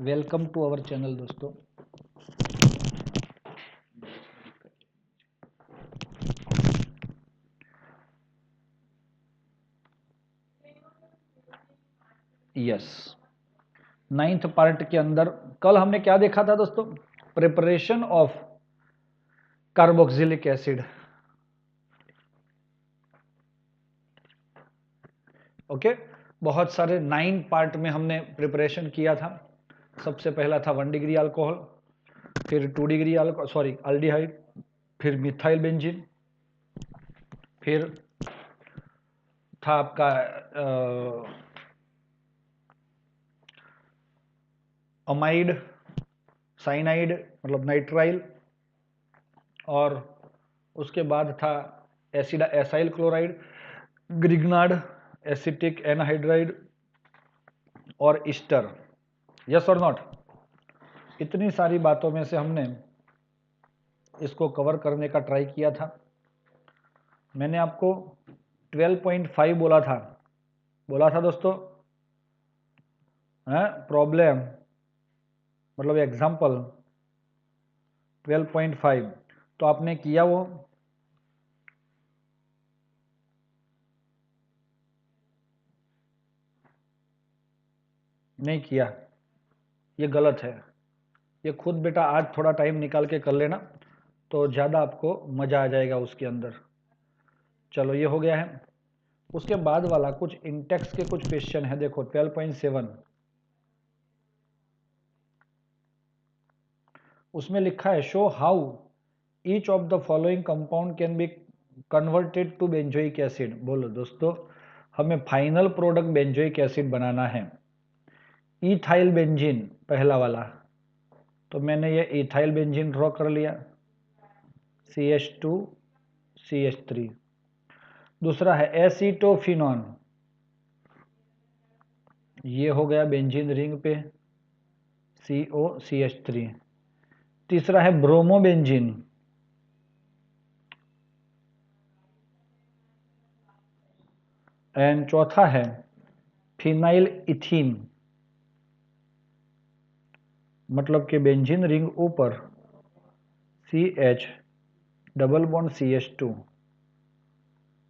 Welcome to our channel दोस्तों। Yes, 9th part के अंदर कल हमने क्या देखा था दोस्तों? Preparation of carboxylic acid. Okay, बहुत सारे 9 पार्ट में हमने प्रिपरेशन किया था। सबसे पहला था 1 डिग्री अल्कोहल, फिर 2 डिग्री अल्डिहाइड, फिर मिथाइल बेंजीन, फिर था आपका अमाइड, साइनाइड मतलब नाइट्राइल, और उसके बाद था acyl chloride, Grignard, acetic anhydride और ईस्टर। यस और नॉट? इतनी सारी बातों में से हमने इसको कवर करने का ट्राई किया था। मैंने आपको 12.5 बोला था दोस्तों, है प्रॉब्लम मतलब एग्जाम्पल 12.5। तो आपने किया वो? नहीं किया, ये गलत है। ये खुद बेटा आज थोड़ा टाइम निकाल के कर लेना तो ज़्यादा आपको मज़ा आ जाएगा उसके अंदर। चलो ये हो गया है। उसके बाद वाला कुछ इंटेक्स के कुछ क्वेश्चन है, देखो 12.7। उसमें लिखा है show how each of the following compound can be converted to benzoic acid. बोलो दोस्तों, हमें फाइनल प्रोडक्ट बेंजोइक एसिड बनाना है। इथाइल बेंजीन पहला वाला, तो मैंने ये इथाइल बेंजीन ड्रॉ कर लिया, CH2 CH3। दूसरा है एसीटोफिनॉन, ये हो गया बेंजीन रिंग पे COCH3। तीसरा है ब्रोमोबेंजीन, एंड चौथा है फिनाइल इथीन, मतलब कि बेंजीन रिंग ऊपर CH double bond CH2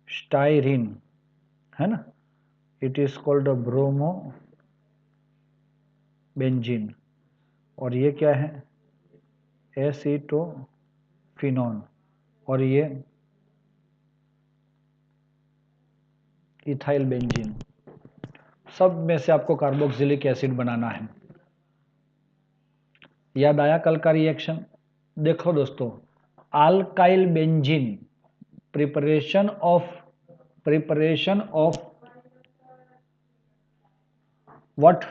styrene, है ना, it is called bromo benzene. और ये क्या है? एसीटोफिनॉन, और ये इथाइल बेंजीन। सब में से आपको कार्बोक्सिलिक एसिड बनाना है। याद आया कल का रिएक्शन? देखो दोस्तों, alkyl benzene, preparation of what?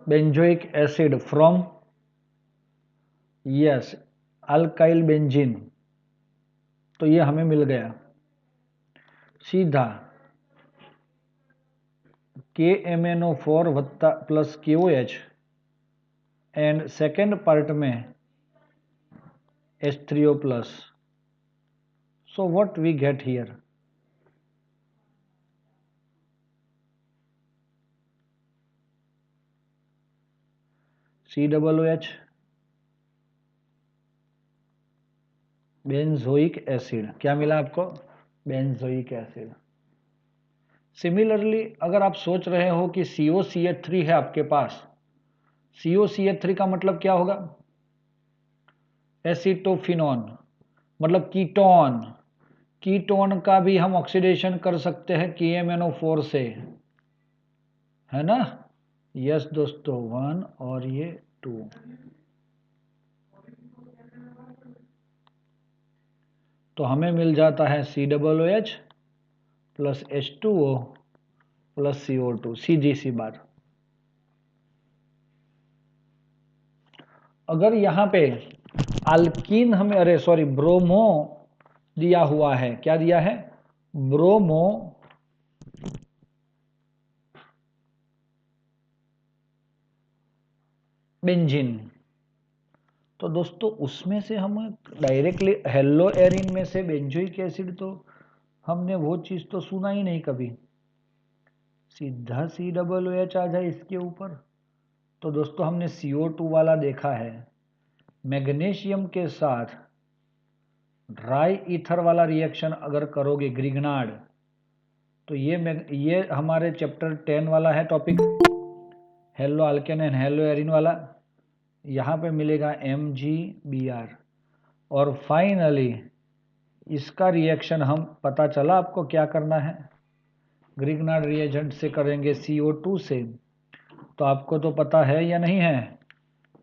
Benzoic acid from, yes, alkyl benzene. तो ये हमें मिल गया सीधा KMnO4 plus KOH, and second part में H3O plus. So what we get here? COOH, benzoic acid. क्या मिला आपको? Benzoic acid. सिमिलरली अगर आप सोच रहे हो कि COCH3 है आपके पास, COCH3 का मतलब क्या होगा? एसीटोफिनॉन, मतलब कीटोन। कीटोन का भी हम ऑक्सीडेशन कर सकते हैं KMnO4 से, है ना? यस दोस्तों, 1 और ये 2। तो हमें मिल जाता है COOH plus H2O plus CO2, सीधी सी बात। अगर यहाँ पे अल्कीन हमें, अरे सॉरी, ब्रोमो दिया हुआ है, क्या दिया है? Bromo benzene. तो दोस्तों उसमें से हम डायरेक्टली हेलो एरिन में से बेंजोइक एसिड, तो हमने वो चीज़ तो सुना ही नहीं कभी। सीधा COOH आ जाए इसके ऊपर। तो दोस्तों हमने CO2 वाला देखा है, मैग्नीशियम के साथ ड्राई ईथर वाला रिएक्शन अगर करोगे ग्रिग्नार्ड, तो ये हमारे चैप्टर 10 वाला है topic, hello alkane and hello Erin वाला। यहाँ पे मिलेगा MgBr। और फाइनली इसका रिएक्शन हम, पता चला आपको क्या करना है, ग्रिग्नार्ड रिएजेंट से करेंगे CO2 से। तो आपको तो पता है या नहीं है,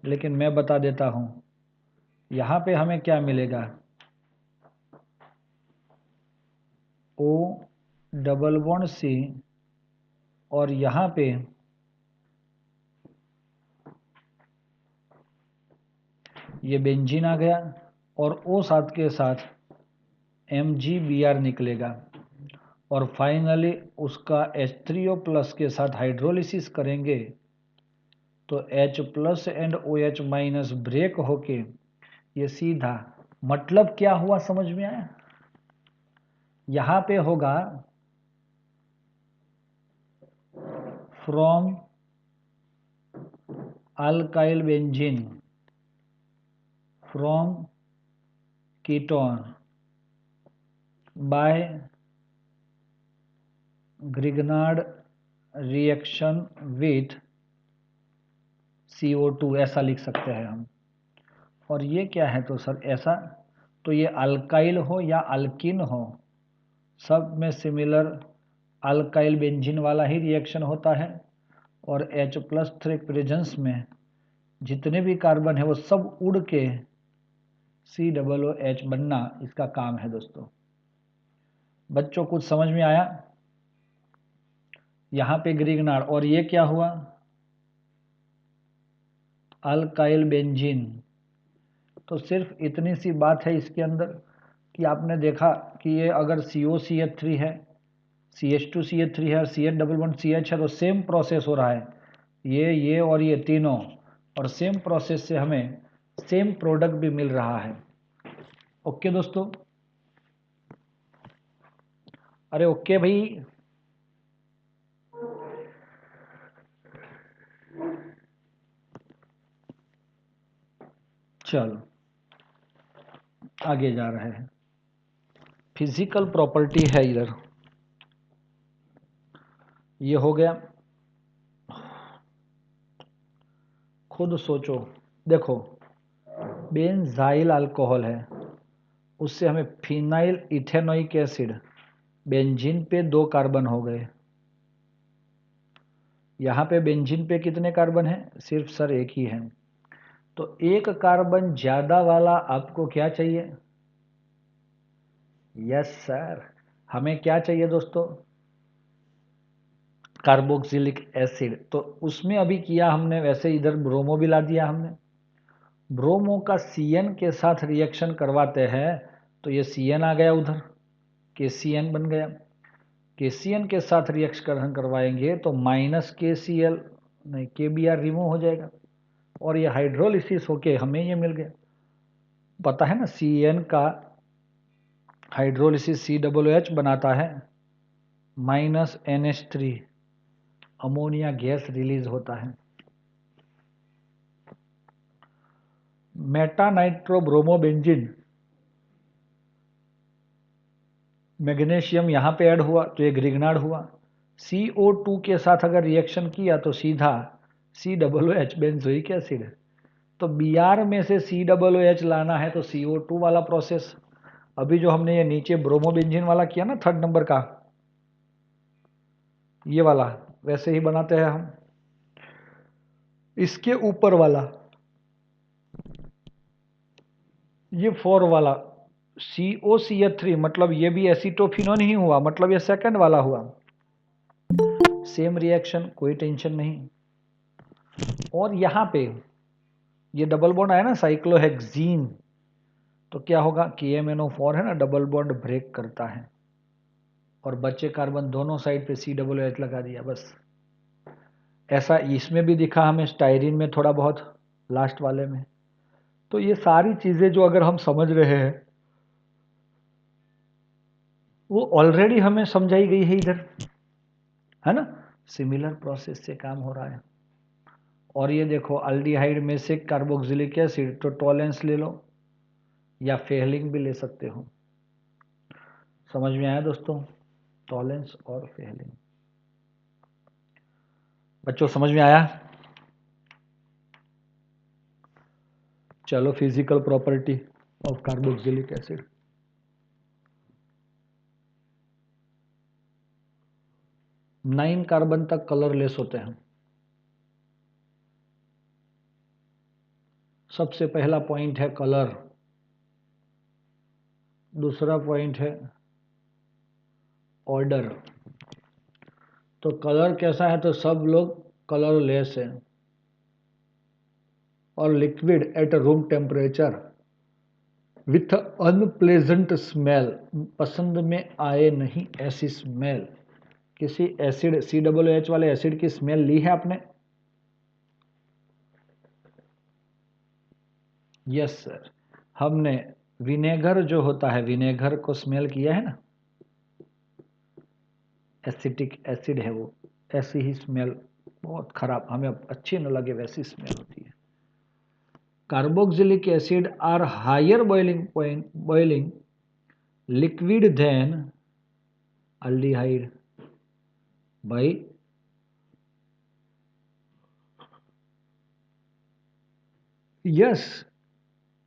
लेकिन मैं बता देता हूँ। यहाँ पे हमें क्या मिलेगा, O डबल बॉन्ड C, और यहाँ पे ये बेंजीन आ गया, और O साथ के साथ MgBr निकलेगा। और फाइनली उसका H3O+ के साथ हाइड्रोलिसिस करेंगे तो H+ एंड OH- ब्रेक होके ये सीधा, मतलब क्या हुआ समझ में आया? यहां पे होगा from alkyl benzene from ketone by Grignard reaction with CO2, ऐसा लिख सकते हैं हम। और ये क्या है तो सर ऐसा, तो ये अल्काइल हो या अल्किन हो, सब में सिमिलर अल्काइल बेंजीन वाला ही रिएक्शन होता है। और H+ प्रेजेंस में जितने भी कार्बन है वो सब उड़ के COOH बनना इसका काम है दोस्तों। बच्चों कुछ समझ में आया? यहाँ पे ग्रिग्नार्ड, और ये क्या हुआ, अल्काइल बेंजीन। तो सिर्फ इतनी सी बात है इसके अंदर कि आपने देखा कि ये अगर COCH3 है, CH2CH3 है और CH डबल बॉन्ड CH है, तो सेम प्रोसेस हो रहा है, ये और ये तीनों, और सेम प्रोसेस से हमें सेम प्रोडक्ट भी मिल रहा है। ओके दोस्तों, अरे ओके भाई, चलो आगे जा रहे हैं। फिजिकल प्रॉपर्टी है इधर, ये हो गया। खुद सोचो, देखो बेंजाइल अल्कोहल है, उससे हमें फिनाइल इथेनोइक एसिड, बेंजीन पे 2 कार्बन हो गए। यहाँ पे बेंजीन पे कितने कार्बन हैं? सिर्फ सर एक ही है। तो 1 कार्बन ज्यादा वाला आपको क्या चाहिए? यस सर, हमें क्या चाहिए दोस्तों? Carboxylic acid. तो उसमें अभी किया हमने वैसे, इधर ब्रोमो भी ला दिया हमने। ब्रोमो का CN के साथ रिएक्शन करवाते हैं तो ये CN आ गया उधर, KCN बन गया। KCN के साथ रिएक्शन करवाएंगे तो -KCl, नहीं KBr रिमूव हो जाएगा, और ये हाइड्रोलिसिस होके हमें ये मिल गया। पता है ना, CN का हाइड्रोलिसिस COOH बनाता है, -NH3 अमोनिया गैस रिलीज होता है। मेटा नाइट्रोब्रोमोबेंजीन, मैग्नीशियम यहाँ पे ऐड हुआ तो ये ग्रिग्नार्ड हुआ। CO2 के साथ अगर रिएक्शन किया तो सीधा COOH बेंजोइक एसिड। तो Br में से COOH लाना है तो CO2 वाला प्रोसेस। अभी जो हमने ये नीचे ब्रोमोबेंजीन वाला किया ना 3rd नंबर का, ये वाला वैसे ही बनाते हैं हम। इसके ऊपर वाला ये 4 वाला COCH3, मतलब ये भी एसीटोफिनोन ही हुआ, मतलब ये 2nd वाला हुआ। सेम रिएक्शन, कोई टेंशन नहीं। और यहाँ पे ये डबल बॉन्ड आया ना साइक्लोहेक्सीन, तो क्या होगा, KMNO4 है ना, डबल बॉन्ड ब्रेक करता है और बच्चे कार्बन दोनों साइड पे COOH लगा दिया बस। ऐसा इसमें भी दिखा हमें, स्टाइरिन में थोड़ा बहुत, लास्ट वाले में। तो ये सारी चीजें जो अगर हम समझ रहे हैं वो ऑलरेडी हमें समझाई गई है इधर, है ना। सिमिलर प्रोसेस से काम हो रहा है। और ये देखो अल्डिहाइड में से कार्बोक्सिलिक एसिड, तो टॉलेंस ले लो या फेहलिंग भी ले सकते हो। समझ में आया दोस्तों? टॉलेंस और फेहलिंग। बच्चों समझ में आया? चलो physical property of carboxylic acid. Nine carbon तक कलरलेस होते हैं। सबसे पहला पॉइंट है कलर, दूसरा पॉइंट है ऑर्डर। तो कलर कैसा है? तो सब लोग कलरलेस है। और liquid at room temperature with unpleasant smell, पसंद में आए नहीं ऐसी स्मेल। किसी एसिड COOH वाले एसिड की स्मेल ली है आपने? यस सर, हमने विनेगर जो होता है, विनेगर को स्मेल किया है ना, एसिटिक एसिड है वो, ऐसी ही स्मेल, बहुत खराब, हमें अच्छी न लगे वैसी स्मेल होती है। Carboxylic acid are higher boiling liquid than aldehyde. भाई यस,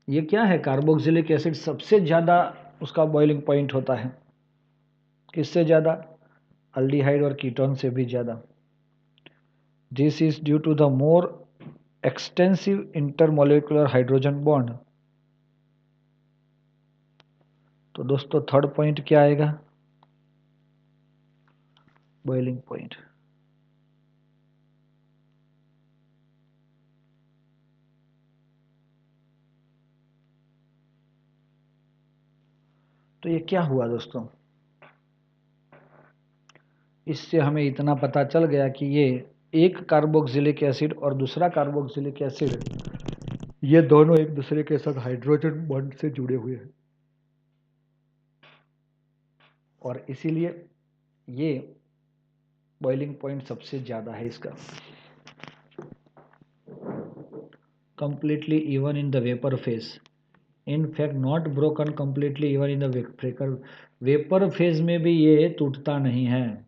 ये क्या है? कार्बोक्सिलिक एसिड सबसे ज्यादा उसका बॉइलिंग पॉइंट होता है। किससे ज्यादा? अल्डिहाइड और कीटोन से भी ज्यादा। This is due to the more extensive intermolecular hydrogen bond. तो दोस्तों थर्ड पॉइंट क्या आएगा? Boiling point. तो ये क्या हुआ दोस्तों? इससे हमें इतना पता चल गया कि ये एक कार्बोक्सिलिक एसिड और दूसरा कार्बोक्सिलिक एसिड, ये दोनों एक दूसरे के साथ हाइड्रोजन बॉन्ड से जुड़े हुए हैं, और इसीलिए ये बॉइलिंग पॉइंट सबसे ज्यादा है इसका। Completely even in the vapour phase, in fact not broken completely even in the vapour phase में भी ये टूटता नहीं है।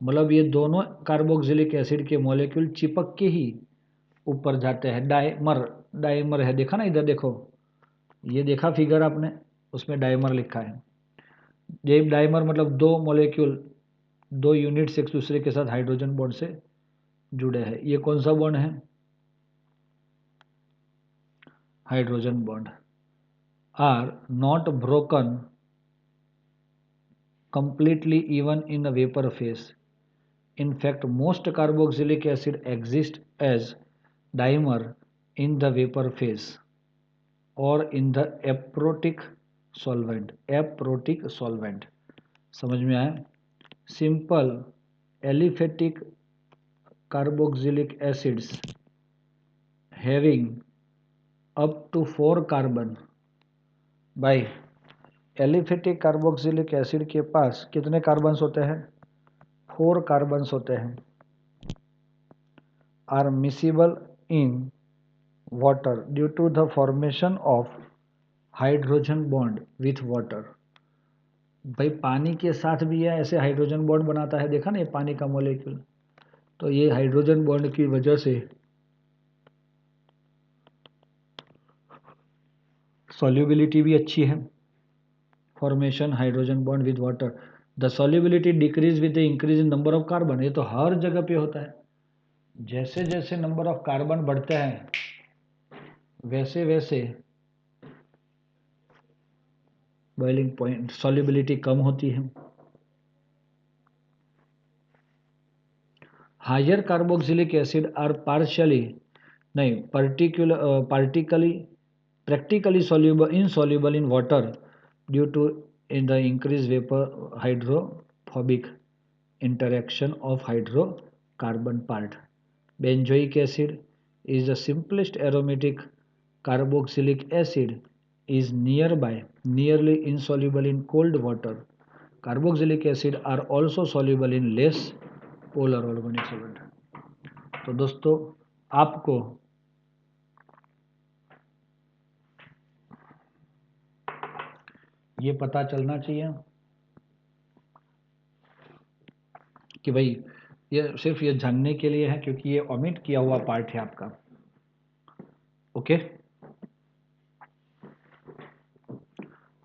मतलब ये दोनों कार्बोक्सिलिक एसिड के मॉलिक्यूल चिपक के ही ऊपर जाते हैं। डाइमर, डाइमर है, देखा ना इधर देखो, ये देखा फिगर आपने, उसमें डाइमर लिखा है। ये डाइमर मतलब दो मॉलिक्यूल, दो यूनिट्स एक दूसरे के साथ हाइड्रोजन बॉन्ड से जुड़े हैं। ये कौन सा बॉन्ड है? Hydrogen bond. Are not broken completely even in the vapor phase. In fact, most carboxylic acid exist as dimer in the vapor phase or in the aprotic solvent. Aprotic solvent. समझ में आया? Simple aliphatic carboxylic acids having up to 4 carbon by aliphatic carboxylic acid के पास कितने carbons होते हैं? 4 carbons होते हैं। Are miscible in water due to the formation of hydrogen bond with water. भाई पानी के साथ भी यह ऐसे हाइड्रोजन बॉन्ड बनाता है, देखा ना ये पानी का मॉलिक्यूल। तो ये हाइड्रोजन बॉन्ड की वजह से सॉल्युबिलिटी भी अच्छी है। Formation hydrogen bond with water, the solubility decrease with the increase in number of carbon. ये तो हर जगह पे होता है, जैसे जैसे नंबर ऑफ कार्बन बढ़ते हैं वैसे वैसे बॉइलिंग पॉइंट सॉल्युबिलिटी कम होती है। Higher carboxylic acid are partially नहीं particularly practically soluble insoluble in water due to in the increased vapor hydrophobic interaction of hydrocarbon part. Benzoic acid is the simplest aromatic carboxylic acid is nearly insoluble in cold water. Carboxylic acid are also soluble in less polar organic solvent. तो दोस्तों आपको ये पता चलना चाहिए कि भाई ये सिर्फ ये जानने के लिए है, क्योंकि ये ओमिट किया हुआ पार्ट है आपका। ओके,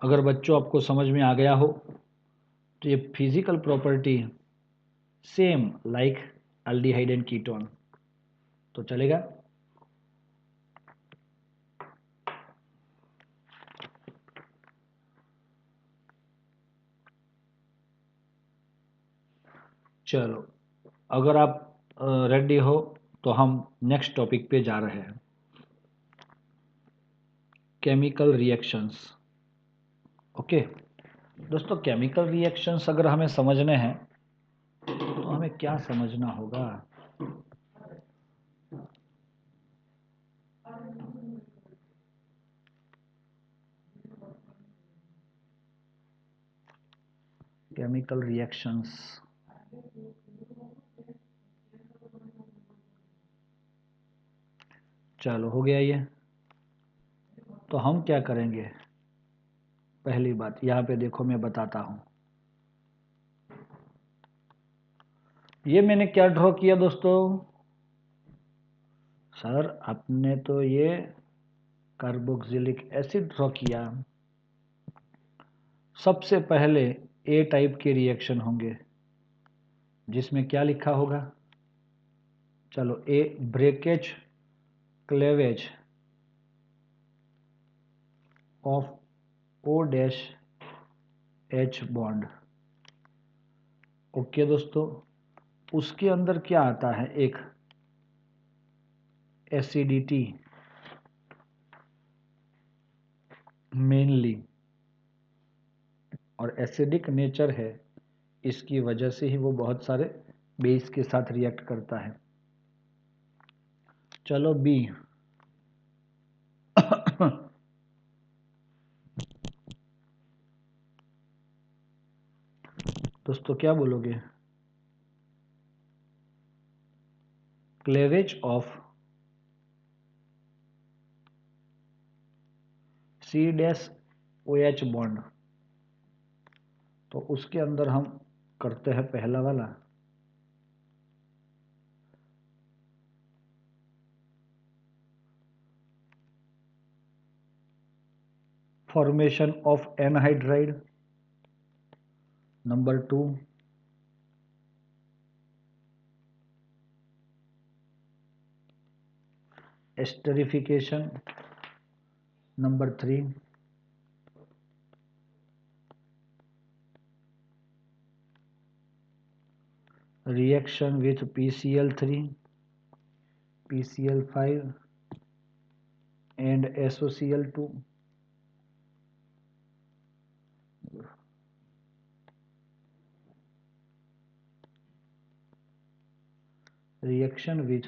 अगर बच्चों आपको समझ में आ गया हो तो ये physical property same like aldehyde and ketone, तो चलेगा। चलो, अगर आप रेडी हो तो हम नेक्स्ट टॉपिक पे जा रहे हैं, केमिकल रिएक्शंस। ओके दोस्तों, केमिकल रिएक्शंस अगर हमें समझने हैं तो हमें क्या समझना होगा? केमिकल रिएक्शंस, चलो हो गया ये। तो हम क्या करेंगे, पहली बात यहाँ पे देखो मैं बताता हूँ। ये मैंने क्या ड्रॉ किया दोस्तों? सर आपने तो ये कार्बोक्सिलिक एसिड ड्रॉ किया। सबसे पहले ए टाइप के रिएक्शन होंगे जिसमें क्या लिखा होगा? चलो, A breakage cleavage of O dash H bond. Okay दोस्तों, उसके अंदर क्या आता है? एक एसिडिटी मेनली, और एसिडिक नेचर है, इसकी वजह से ही वो बहुत सारे बेस के साथ रिएक्ट करता है। चलो बी दोस्तों क्या बोलोगे? Cleavage of C dash O H bond. तो उसके अंदर हम करते हैं पहला वाला, formation of anhydride. Number 2, esterification. Number 3, reaction with PCl3, PCl5 and SOCl2। reaction with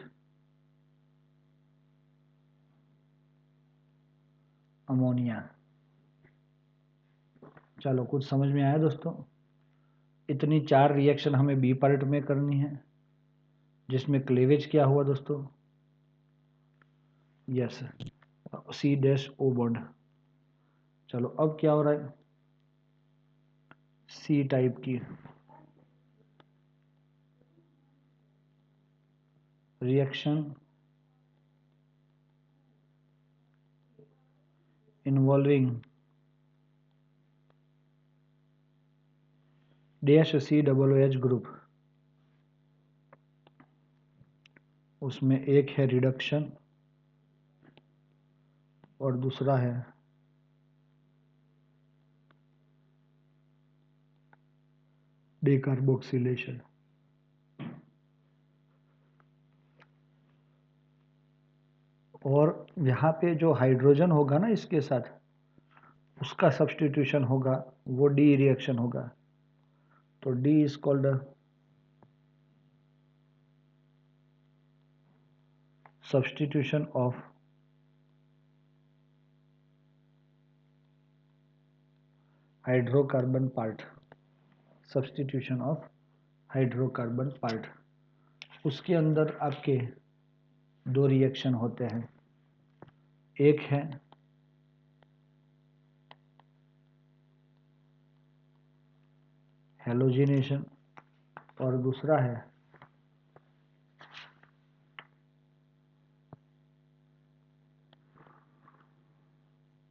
ammonia. चलो कुछ समझ में आया दोस्तों? इतनी 4 रिएक्शन हमें बी पार्ट में करनी है, जिसमें क्लेवेज क्या हुआ दोस्तों? Yes, C dash O bond. चलो अब क्या हो रहा है? सी टाइप की reaction involving dash C double H group. उसमें एक है रिडक्शन और दूसरा है डिकार्बोक्सिलेशन। और यहाँ पे जो हाइड्रोजन होगा ना इसके साथ, उसका सब्स्टिट्यूशन होगा, वो डी रिएक्शन होगा। तो D is called substitution of hydrocarbon part, substitution of hydrocarbon part. उसके अंदर आपके दो रिएक्शन होते हैं, एक है हैलोजिनेशन और दूसरा है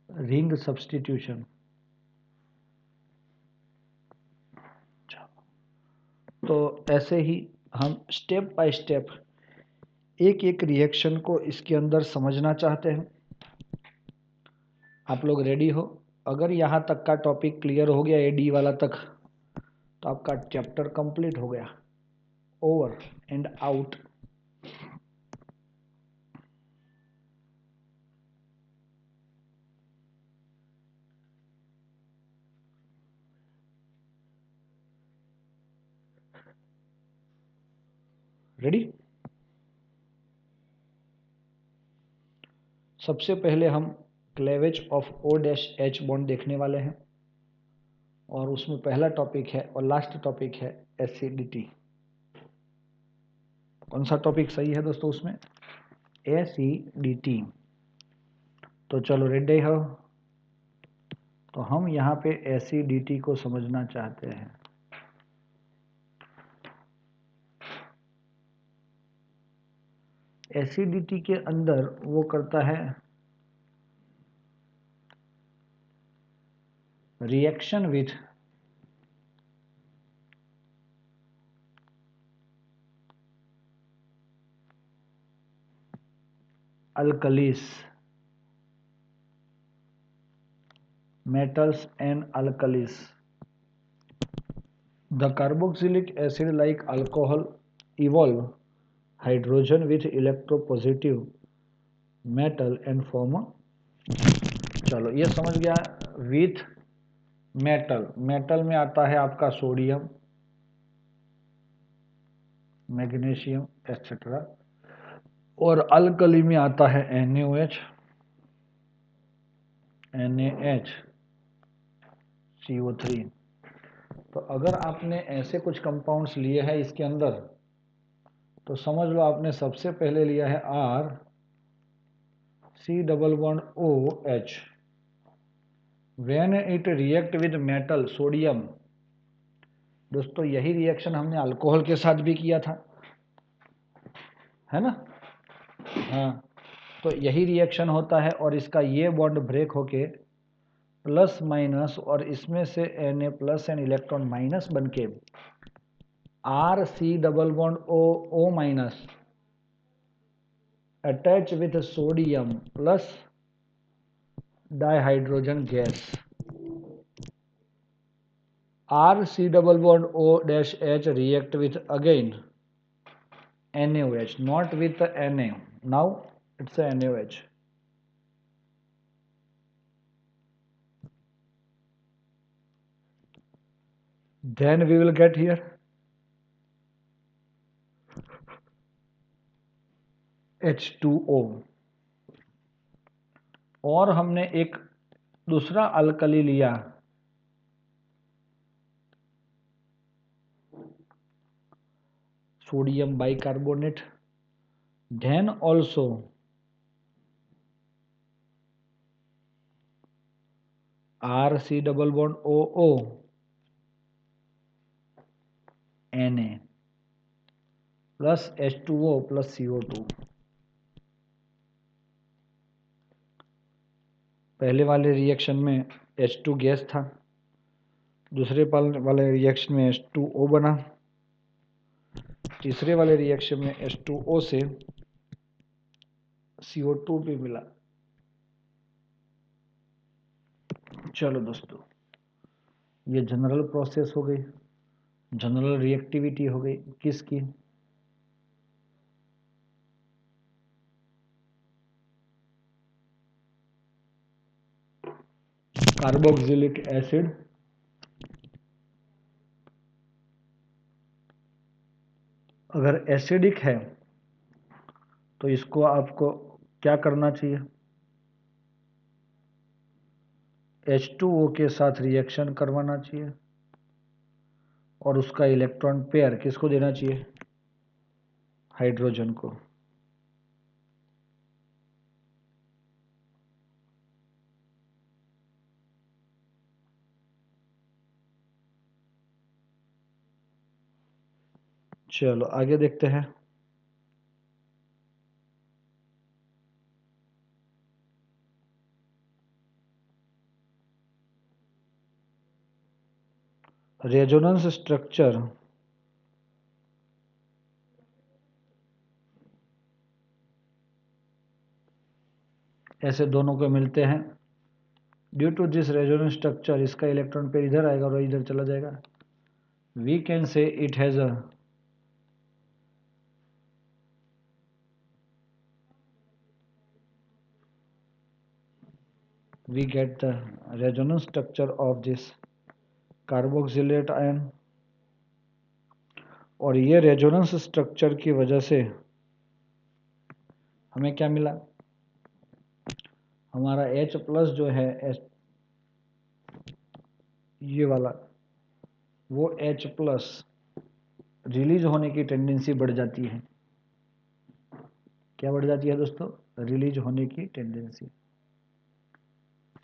रिंग सब्स्टिट्यूशन। तो ऐसे ही हम स्टेप बाय स्टेप एक एक रिएक्शन को इसके अंदर समझना चाहते हैं। आप लोग रेडी हो? अगर यहाँ तक का टॉपिक क्लियर हो गया, एडी वाला तक, तो आपका चैप्टर कंप्लीट हो गया। Over and out. रेडी? सबसे पहले हम क्लेवेज ऑफ O-H बॉन्ड देखने वाले हैं, और उसमें पहला टॉपिक है और लास्ट टॉपिक है एसिडिटी। कौन सा टॉपिक सही है दोस्तों उसमें? एसिडिटी। तो चलो रेडी हो? तो हम यहाँ पे एसिडिटी को समझना चाहते हैं। एसिडिटी के अंदर वो करता है reaction with alkalis, metals and alkalis. The carboxylic acid like alcohol evolve hydrogen with electropositive metal and form। चलो ये समझ गया। विथ मेटल, मेटल में आता है आपका सोडियम, मैग्नीशियम एक्सेट्रा, और अल्कली में आता है NaOH, NaHCO3। तो अगर आपने ऐसे कुछ कंपाउंड्स लिए हैं इसके अंदर, तो समझ लो आपने सबसे पहले लिया है RC++OH। When it react with metal sodium, दोस्तों यही रिएक्शन हमने अल्कोहल के साथ भी किया था, है ना? हाँ, तो यही रिएक्शन होता है और इसका ये बॉन्ड ब्रेक होके प्लस माइनस, और इसमें से Na plus and electron minus बन के RC++O minus attach with sodium plus dihydrogen gas. RC++O-H react with again NaOH, not with Na. Now it's a NaOH. Then we will get here H2O, और हमने एक दूसरा alkali लिया sodium bicarbonate, then also RC++OO Na plus H2O plus CO2। पहले वाले reaction में H2 gas था, दूसरे वाले रिएक्शन में H2O बना, तीसरे वाले रिएक्शन में H2O से CO2 भी मिला। चलो दोस्तों, ये जनरल प्रोसेस हो गई, जनरल रिएक्टिविटी हो गई किसकी? कार्बोक्सिलिक एसिड अगर एसिडिक है तो इसको आपको क्या करना चाहिए? H2O के साथ रिएक्शन करवाना चाहिए और उसका इलेक्ट्रॉन पेयर किसको देना चाहिए? हाइड्रोजन को। चलो आगे देखते हैं। रेजोनेंस स्ट्रक्चर ऐसे दोनों को मिलते हैं। Due to this resonance structure इसका इलेक्ट्रॉन पेयर इधर आएगा और इधर चला जाएगा। We can say it has a we get the resonance structure of this carboxylate ion. और ये रेजोनेंस स्ट्रक्चर की वजह से हमें क्या मिला, हमारा H प्लस जो है ये वाला, वो H प्लस रिलीज होने की टेंडेंसी बढ़ जाती है। क्या बढ़ जाती है दोस्तों? रिलीज होने की टेंडेंसी।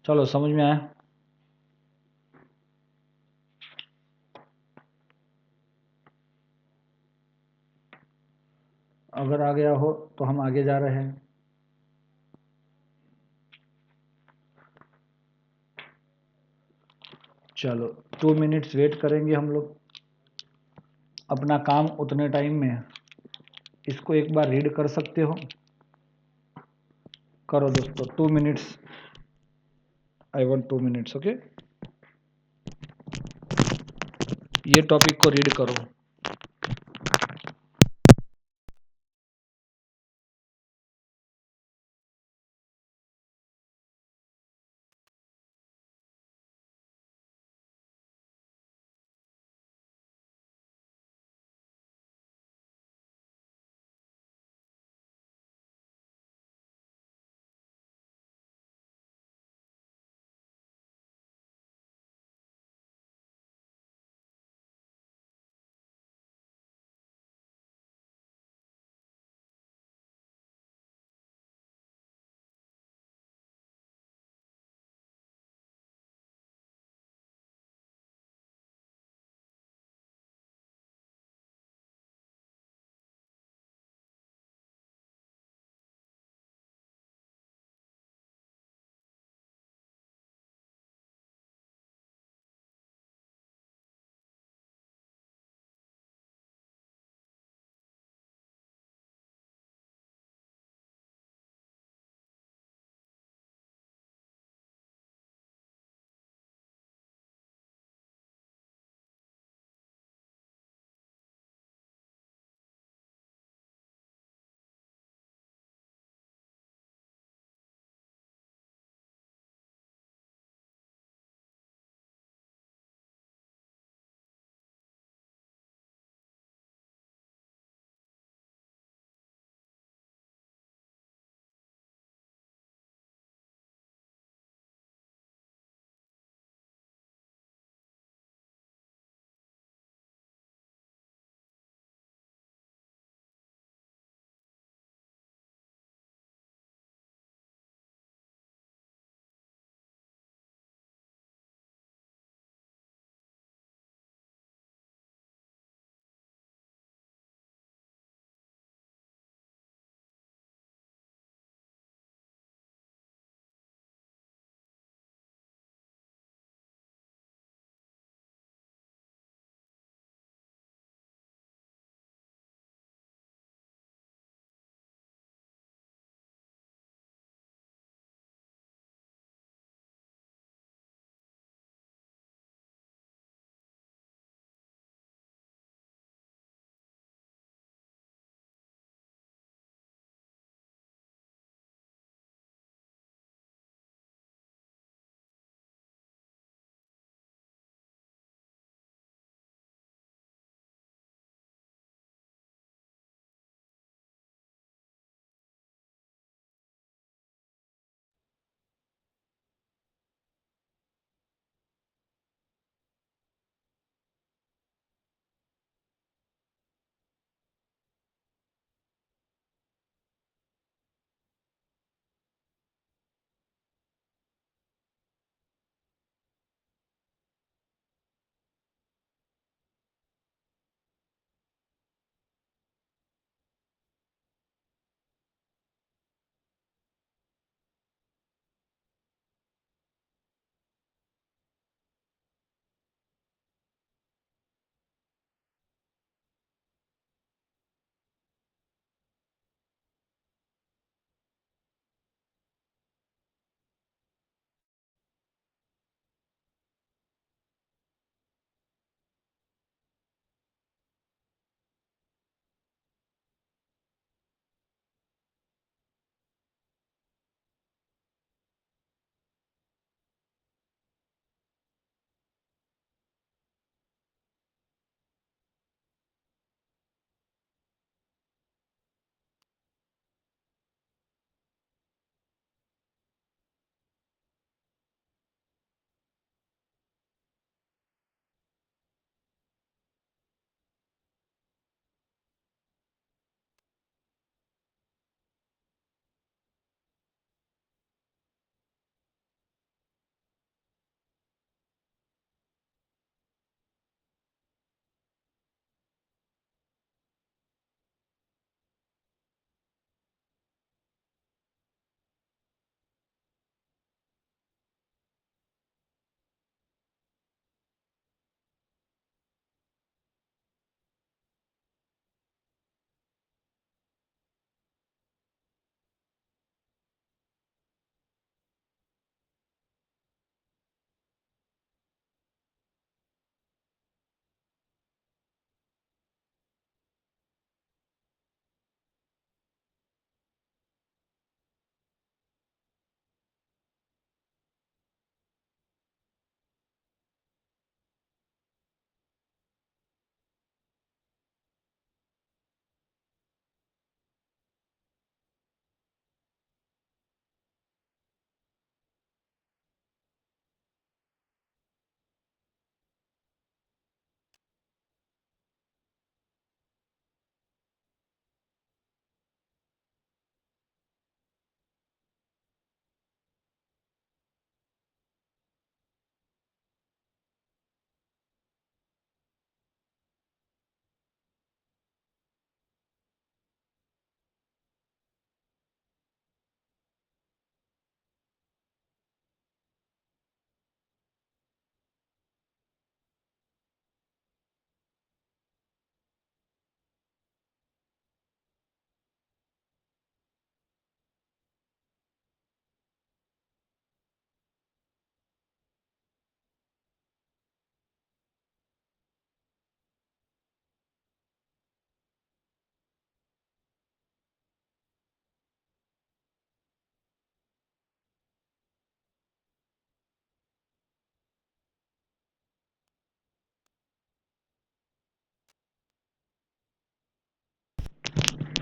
चलो समझ में आया? अगर आ गया हो तो हम आगे जा रहे हैं। चलो 2 मिनट्स वेट करेंगे हम लोग। अपना काम उतने टाइम में इसको एक बार रीड कर सकते हो। करो दोस्तों 2 minutes. I want 2 minutes. Okay, ये टॉपिक को रीड करो।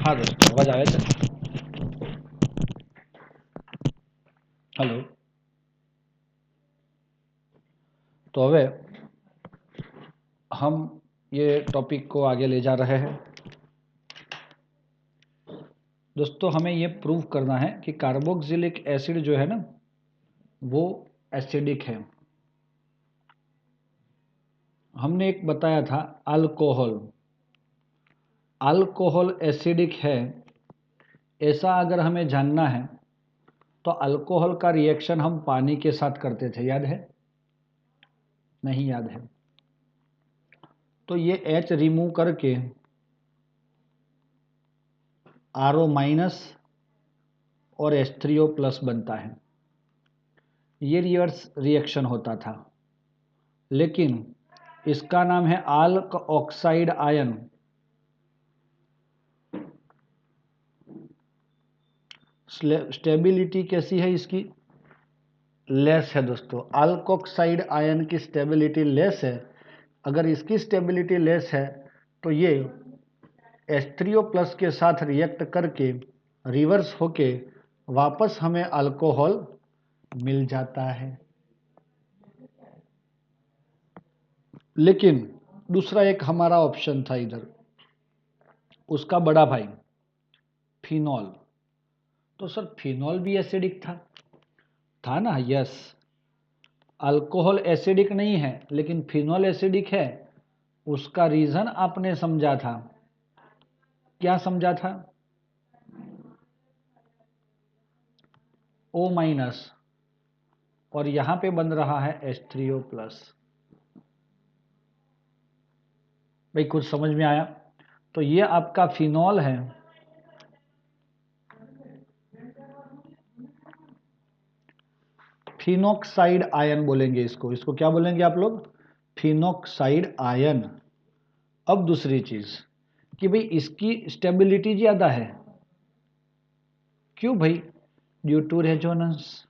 हाँ दोस्तों, अवाज આવે છે? हेलो। तो હવે हम ये टॉपिक को आगे ले जा रहे हैं। दोस्तों, हमें ये प्रूव करना है कि कार्बोक्सिलिक एसिड जो है ना, वो एसिडिक है। हमने एक बताया था अल्कोहल, अल्कोहल एसिडिक है, ऐसा अगर हमें जानना है तो अल्कोहल का रिएक्शन हम पानी के साथ करते थे, याद है? नहीं याद है? तो ये H रिमूव करके RO माइनस और H3O प्लस बनता है। ये रिवर्स रिएक्शन होता था, लेकिन इसका नाम है आल्क ऑक्साइड आयन। स्टेबिलिटी कैसी है इसकी? लेस है दोस्तों। अल्कोक्साइड आयन की स्टेबिलिटी लेस है। अगर इसकी स्टेबिलिटी लेस है तो ये H3O प्लस के साथ रिएक्ट करके रिवर्स होके वापस हमें अल्कोहल मिल जाता है। लेकिन दूसरा एक हमारा ऑप्शन था इधर, उसका बड़ा भाई फिनॉल। तो सर फिनॉल भी एसिडिक था ना? यस, अल्कोहल एसिडिक नहीं है लेकिन फिनॉल एसिडिक है। उसका रीजन आपने समझा था। क्या समझा था? O माइनस और यहां पे बन रहा है H3O प्लस। भाई कुछ समझ में आया? तो ये आपका फिनॉल है। फिनोक्साइड आयन बोलेंगे इसको क्या बोलेंगे आप लोग? Phenoxide ion. अब दूसरी चीज कि भाई इसकी स्टेबिलिटी ज्यादा है। क्यों भाई? ड्यू टू रेजोनेंस,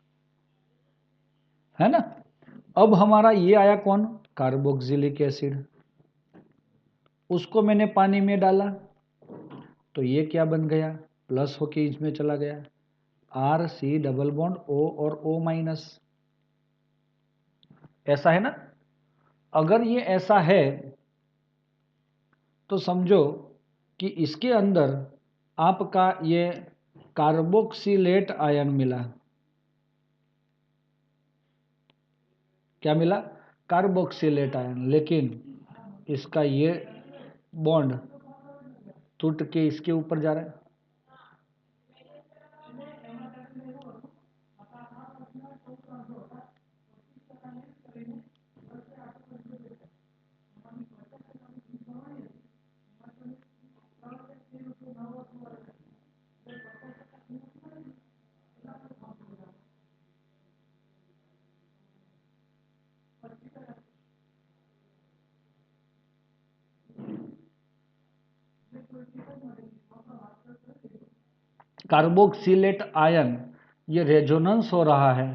है ना? अब हमारा ये आया कौन? Carboxylic acid. उसको मैंने पानी में डाला तो ये क्या बन गया? प्लस होके इसमें चला गया, RC डबल बॉन्ड O और O माइनस। ऐसा है ना? अगर ये ऐसा है तो समझो कि इसके अंदर आपका ये कार्बोक्सिलेट आयन मिला। क्या मिला? Carboxylate ion. लेकिन इसका ये बॉन्ड टूट के इसके ऊपर जा रहा है। कार्बोक्सिलेट आयन ये रेजोनेंस हो रहा है,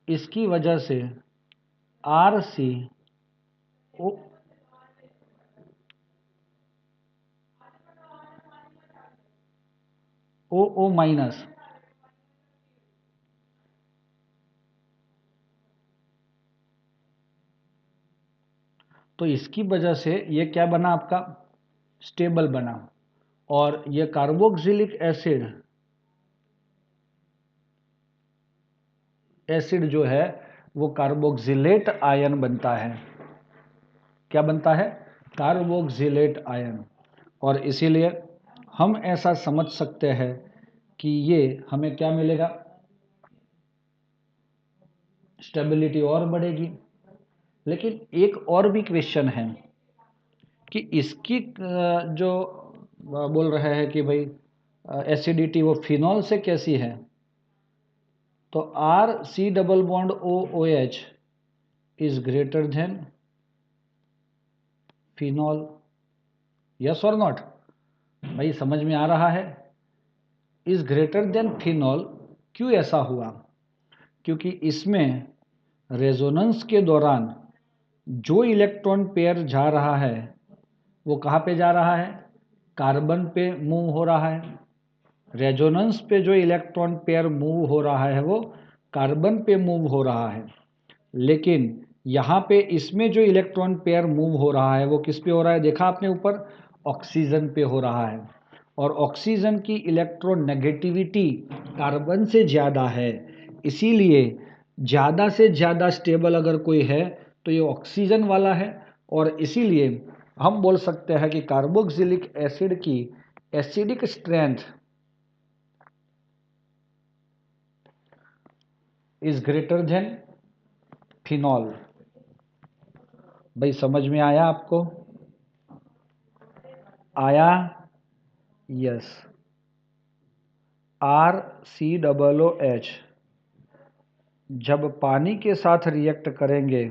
इसकी वजह से RC O माइनस तो इसकी वजह से ये क्या बना आपका? स्टेबल बना। और ये कार्बोक्सिलिक एसिड जो है वो कार्बोक्सिलेट आयन बनता है। क्या बनता है? Carboxylate ion. और इसीलिए हम ऐसा समझ सकते हैं कि ये हमें क्या मिलेगा? स्टेबिलिटी और बढ़ेगी। लेकिन एक और भी क्वेश्चन है कि इसकी जो बोल रहे हैं कि भाई एसिडिटी वो फिनॉल से कैसी है? तो RC double bond OOH is greater than phenol. Yes और नॉट? भाई समझ में आ रहा है? Is greater than phenol. क्यों ऐसा हुआ? क्योंकि इसमें रेजोनेंस के दौरान जो इलेक्ट्रॉन पेयर जा रहा है वो कहाँ पे जा रहा है? कार्बन पे मूव हो रहा है, रेजोनेंस पे जो इलेक्ट्रॉन पेयर मूव हो रहा है वो कार्बन पे मूव हो रहा है, लेकिन यहाँ पे इसमें जो इलेक्ट्रॉन पेयर मूव हो रहा है वो किस पे हो रहा है, देखा आपने ऊपर, ऑक्सीजन पे हो रहा है, और ऑक्सीजन की इलेक्ट्रोनेगेटिविटी कार्बन से ज़्यादा है, इसीलिए ज़्यादा से ज़्यादा स्टेबल अगर कोई है तो ये ऑक्सीजन वाला है, और इसीलिए हम बोल सकते हैं कि कार्बोक्सिलिक एसिड की acidic strength is greater than phenol. भाई समझ में आया आपको? आया? यस। RCOOH जब पानी के साथ रिएक्ट करेंगे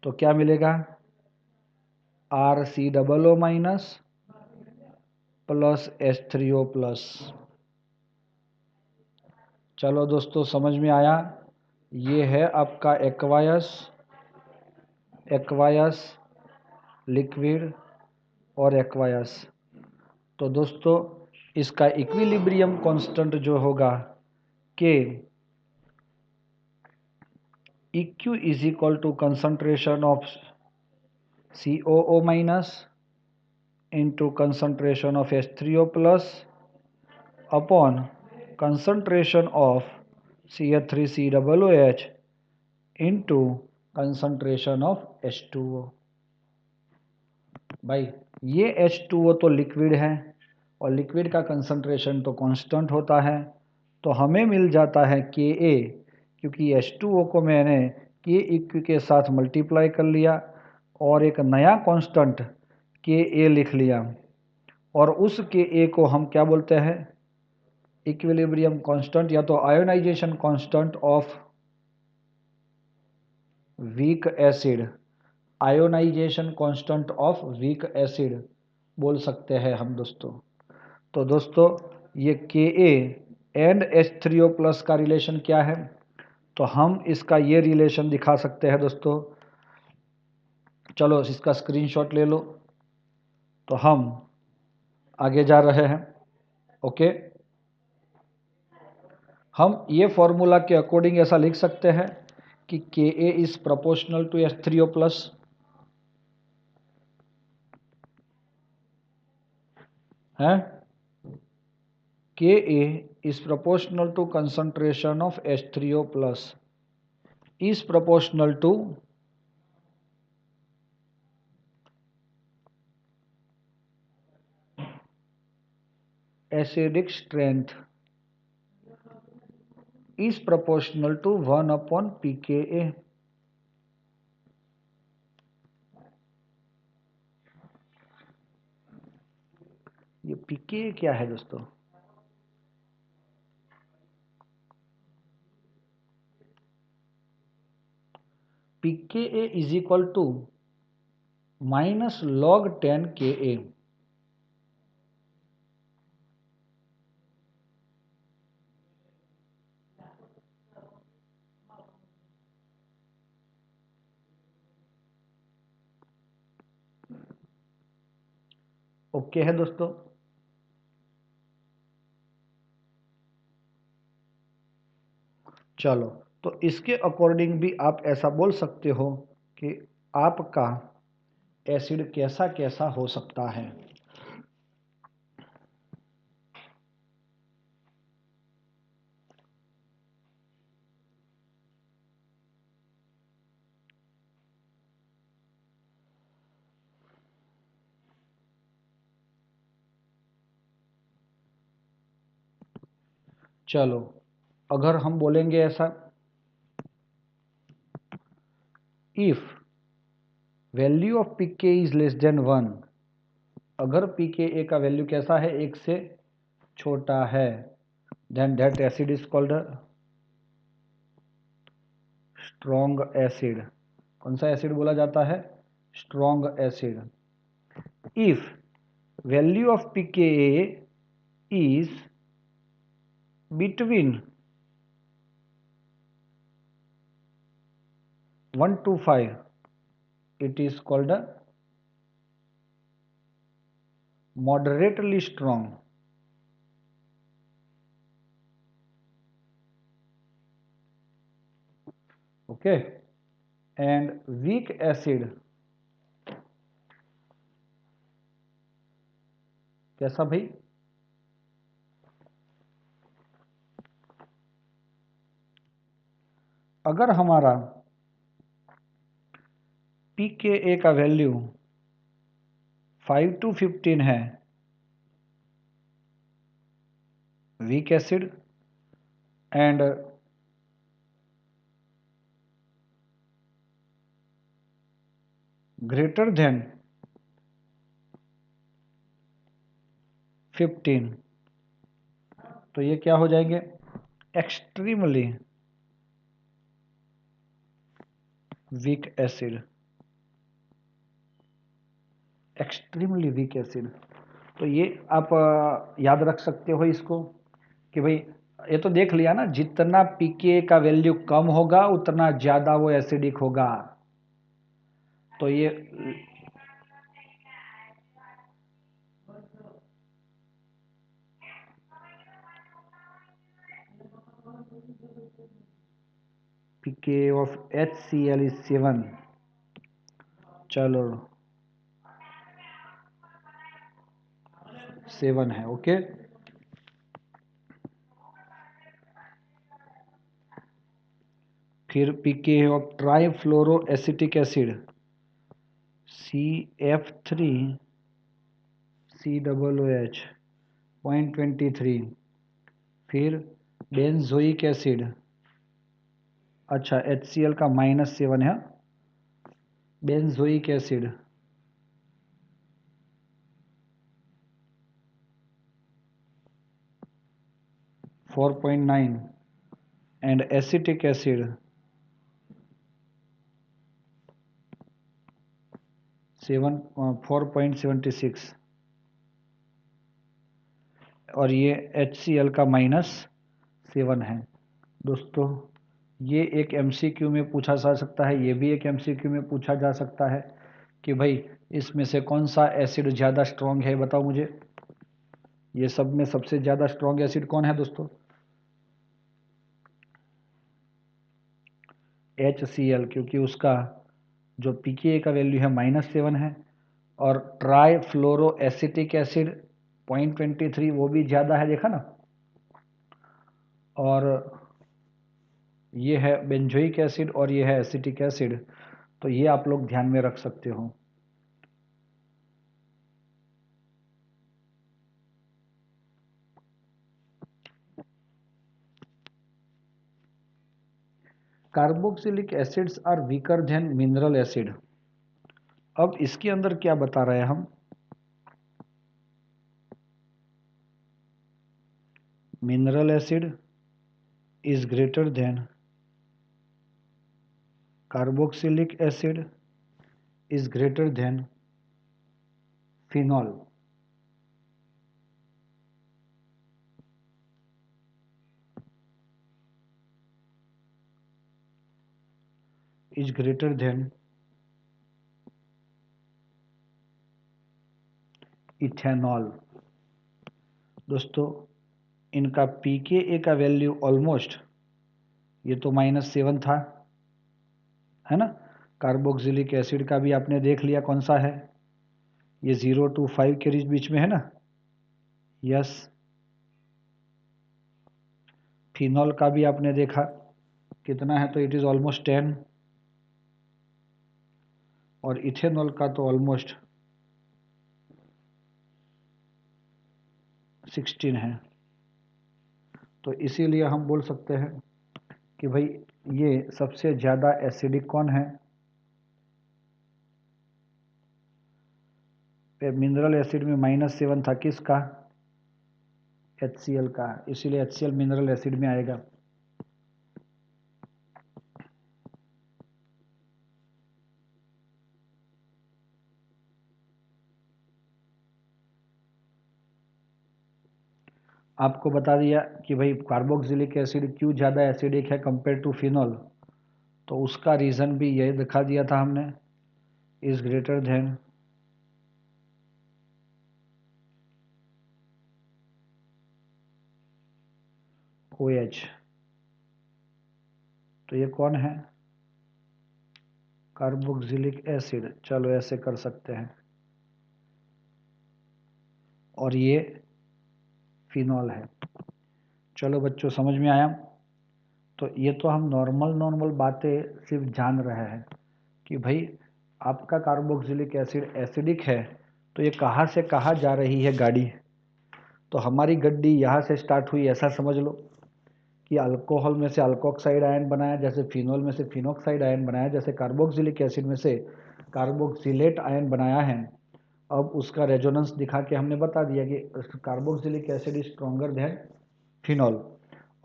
तो क्या मिलेगा, RCOO minus plus H3O plus. चलो दोस्तों समझ में आया? ये है आपका एक्वायस लिक्विड और एक्वायस। तो दोस्तों इसका इक्विलिब्रियम कांस्टेंट जो होगा K EQ is equal to concentration of COO minus into concentration of H3O plus upon concentration of CH3COOH into concentration of H2O। भाई ये H2O तो लिक्विड है और लिक्विड का कंसंट्रेशन तो कांस्टेंट होता है, तो हमें मिल जाता है Ka, क्योंकि H2O को मैंने Keq के साथ मल्टीप्लाई कर लिया और एक नया कांस्टेंट Ka लिख लिया, और उस Ka को हम क्या बोलते हैं, इक्विलिब्रियम कांस्टेंट या तो ionization constant of weak acid, ionization constant of weak acid बोल सकते हैं हम दोस्तों। तो दोस्तों ये Ka एंड H3O प्लस का रिलेशन क्या है, तो हम इसका ये रिलेशन दिखा सकते हैं दोस्तों। चलो इसका स्क्रीनशॉट ले लो, तो हम आगे जा रहे हैं। ओके, हम ये फॉर्मूला के अकॉर्डिंग ऐसा लिख सकते हैं कि Ka is proportional to H3O plus, है Ka is proportional to concentration of H3O plus is proportional to acidic strength is proportional to 1 upon pKa। ये pKa क्या है दोस्तों, pKa is equal to minus log 10 Ka। Okay है दोस्तों? चलो तो इसके अकॉर्डिंग भी आप ऐसा बोल सकते हो कि आपका एसिड कैसा कैसा हो सकता है। चलो अगर हम बोलेंगे ऐसा, if value of pK is less than 1, अगर pKa का वैल्यू कैसा है, एक से छोटा है, then that acid is called strong acid. कौन सा एसिड बोला जाता है, strong acid. If value of pKa is between 1 to 5, it is called a moderately strong, okay, and weak acid कैसा भाई? अगर हमारा pKa का वैल्यू 5 to 15 है, week acid, and greater than 15, तो ये क्या हो जाएंगे? Extremely weak acid, extremely weak acid. तो ये आप याद रख सकते हो इसको कि भाई ये तो देख लिया ना, जितना पीके का वैल्यू कम होगा उतना ज़्यादा वो एसिडिक होगा। तो ये pK of HCl is 7, चलो 7 है, ओके। फिर pK of trifluoro acetic acid CF3 COOH 0.23। फिर बेंजोइक एसिड, अच्छा HCl का -7 है, benzoic acid 4.9 and acetic acid 4.76, और ये HCl का -7 है। दोस्तों ये एक MCQ में पूछा जा सकता है, ये भी एक MCQ में पूछा जा सकता है कि भाई इसमें से कौन सा एसिड ज़्यादा स्ट्रॉन्ग है, बताओ मुझे। ये सब में सबसे ज़्यादा स्ट्रॉन्ग एसिड कौन है दोस्तों? HCl, क्योंकि उसका जो pKa का वैल्यू है -7 है, और ट्राई फ्लोरो एसिटिक एसिड 0.23 वो भी ज़्यादा है, देखा ना। और ये है बेंजोइक एसिड और ये है एसिटिक एसिड, तो ये आप लोग ध्यान में रख सकते हो। Carboxylic acids are weaker than mineral acid. अब इसके अंदर क्या बता रहे हैं हम? Mineral acid is greater than carboxylic acid is greater than phenol. Is greater than ethanol. दोस्तों इनका pKa का वैल्यू ऑलमोस्ट, ये तो -7 था, है ना। कार्बोक्सिलिक एसिड का भी आपने देख लिया कौन सा है, ये 0 to 5 के बीच में है ना, यस। फिनॉल का भी आपने देखा कितना है, तो इट इज ऑलमोस्ट 10, और इथेनॉल का तो ऑलमोस्ट 16 है। तो इसीलिए हम बोल सकते हैं कि भाई ये सबसे ज़्यादा एसिडिक कौन है? मिनरल एसिड में -7 था, किसका? HCl का, इसीलिए HCl मिनरल एसिड में आएगा। आपको बता दिया कि भाई कार्बोक्सिलिक एसिड क्यों ज़्यादा एसिडिक है कंपेयर टू फिनॉल, तो उसका रीज़न भी ये दिखा दिया था हमने, इज़ ग्रेटर देन OH। तो ये कौन है? Carboxylic acid. चलो ऐसे कर सकते हैं। और ये फिनॉल है। चलो बच्चों, समझ में आया? तो ये तो हम नॉर्मल बातें सिर्फ जान रहे हैं कि भाई आपका कार्बोक्सिलिक एसिड एसिडिक है, तो ये कहाँ से कहाँ जा रही है गाड़ी। तो हमारी गड्डी यहाँ से स्टार्ट हुई, ऐसा समझ लो कि अल्कोहल में से अल्कोक्साइड आयन बनाया, जैसे फिनॉल में से फिनोक्साइड आयन बनाया, जैसे कार्बोक्सिलिक एसिड में से कार्बोक्सिलेट आयन बनाया है। अब उसका रेजोनेंस दिखा के हमने बता दिया कि carboxylic acid is stronger than phenol.